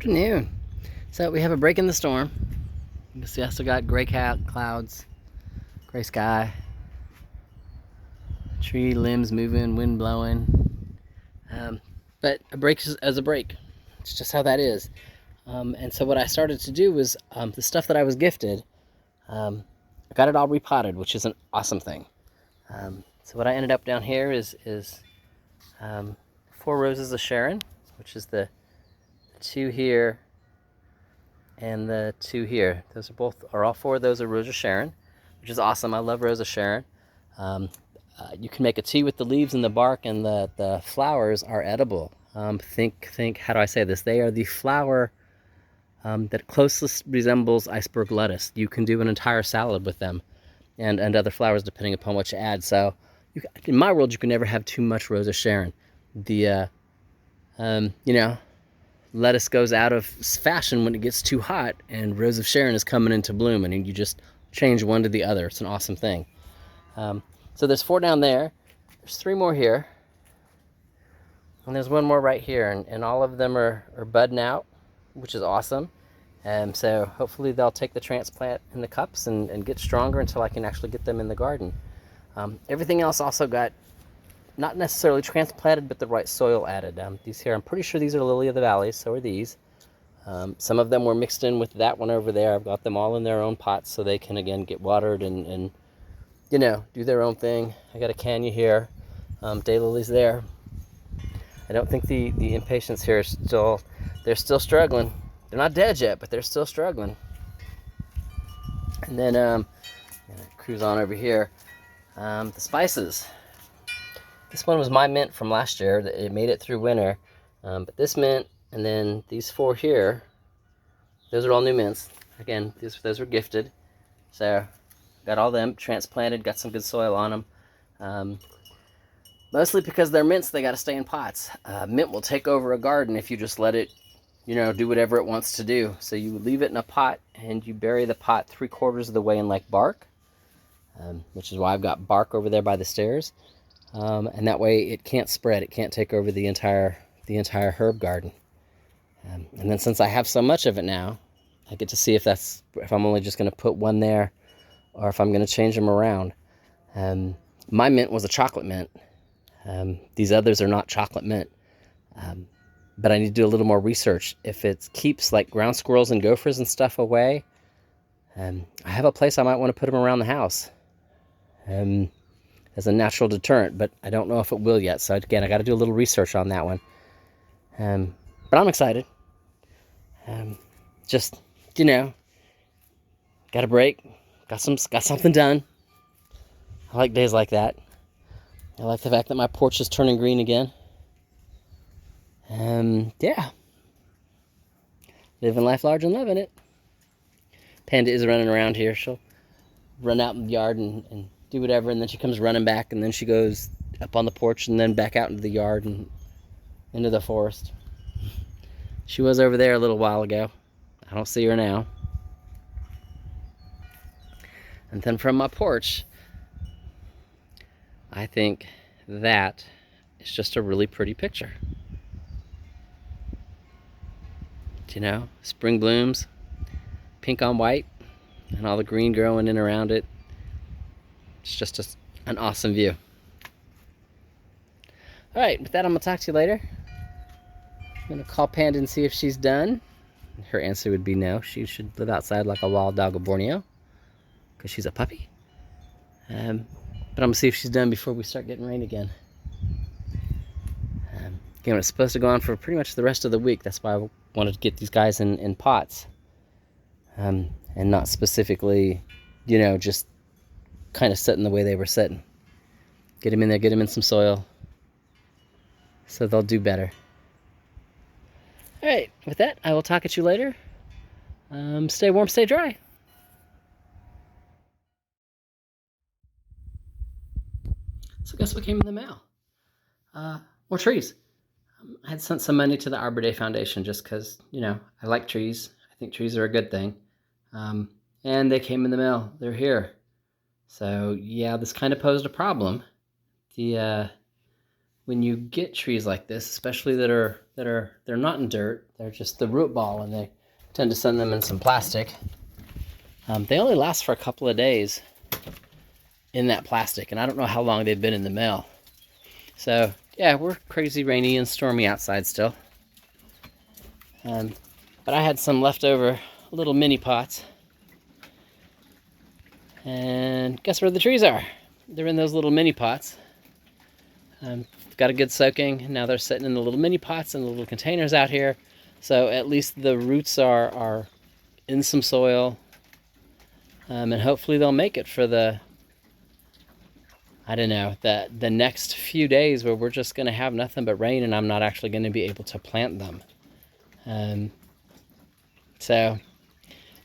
afternoon. So we have a break in the storm. You can see I still got gray clouds, gray sky, tree limbs moving, wind blowing. But a break is a break. It's just how that is. And so what I started to do was the stuff that I was gifted, I got it all repotted, which is an awesome thing. So what I ended up down here is 4 roses of Sharon, which is the 2 here and the 2 here. Those are all 4 of those are Rose of Sharon, which is awesome. I love Rose of Sharon. You can make a tea with the leaves and the bark, and the flowers are edible. Think, how do I say this? They are the flower that closest resembles iceberg lettuce. You can do an entire salad with them and other flowers depending upon what you add. So in my world, you can never have too much Rose of Sharon. Lettuce goes out of fashion when it gets too hot, and Rose of Sharon is coming into bloom, and you just change one to the other. It's an awesome thing. So there's 4 down there. There's 3 more here. And there's 1 more right here, and all of them are budding out, which is awesome. So hopefully they'll take the transplant in the cups and get stronger until I can actually get them in the garden. Everything else also got not necessarily transplanted, but the right soil added. These here, I'm pretty sure these are Lily of the Valleys, so are these. Some of them were mixed in with that one over there. I've got them all in their own pots so they can, again, get watered and do their own thing. I got a Kenya here, daylilies there. I don't think the impatiens here are they're still struggling. They're not dead yet, but they're still struggling. And then, cruise on over here. The spices. This one was my mint from last year. It made it through winter. But this mint, and then these 4 here, those are all new mints. Again, those were gifted. So, got all them transplanted, got some good soil on them. Mostly because they're mints, they got to stay in pots. Mint will take over a garden if you just let it, do whatever it wants to do. So you leave it in a pot, and you bury the pot 3/4 of the way in like bark, which is why I've got bark over there by the stairs. And that way it can't spread. It can't take over the entire herb garden. And then since I have so much of it now, I get to see if I'm only just going to put 1 there, or if I'm going to change them around. My mint was a chocolate mint. These others are not chocolate mint. But I need to do a little more research. If it keeps like ground squirrels and gophers and stuff away, I have a place I might want to put them around the house as a natural deterrent, but I don't know if it will yet. So again, I got to do a little research on that one. But I'm excited. Just, got a break, got something done. I like days like that. I like the fact that my porch is turning green again. Yeah. Living life large and loving it. Panda is running around here. She'll run out in the yard and do whatever, and then she comes running back, and then she goes up on the porch and then back out into the yard and into the forest. She was over there a little while ago. I don't see her now. And then from my porch, I think that is just a really pretty picture. Spring blooms, pink on white, and all the green growing in around it. It's just an awesome view. All right, with that, I'm going to talk to you later. I'm going to call Panda and see if she's done. Her answer would be no. She should live outside like a wild dog of Borneo, because she's a puppy. But I'm going to see if she's done before we start getting rain again. Again, it's supposed to go on for pretty much the rest of the week. That's why I wanted to get these guys in pots. And not specifically, just kind of sitting the way they were sitting. Get them in there, get them in some soil, so they'll do better. All right, with that, I will talk at you later. Stay warm, stay dry. So guess what came in the mail? More trees. I had sent some money to the Arbor Day Foundation just because, I like trees. I think trees are a good thing. And they came in the mail. They're here. So, yeah, this kind of posed a problem. The when you get trees like this, especially they're not in dirt, they're just the root ball, and they tend to send them in some plastic. They only last for a couple of days in that plastic, and I don't know how long they've been in the mail. So yeah, we're crazy rainy and stormy outside still. But I had some leftover little mini pots, and guess where the trees are? They're in those little mini pots. Got a good soaking. Now they're sitting in the little mini pots and the little containers out here. So at least the roots are in some soil. And hopefully they'll make it for the, I don't know, the next few days where we're just going to have nothing but rain and I'm not actually going to be able to plant them. So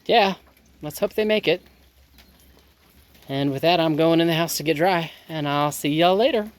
yeah, let's hope they make it. And with that, I'm going in the house to get dry, and I'll see y'all later.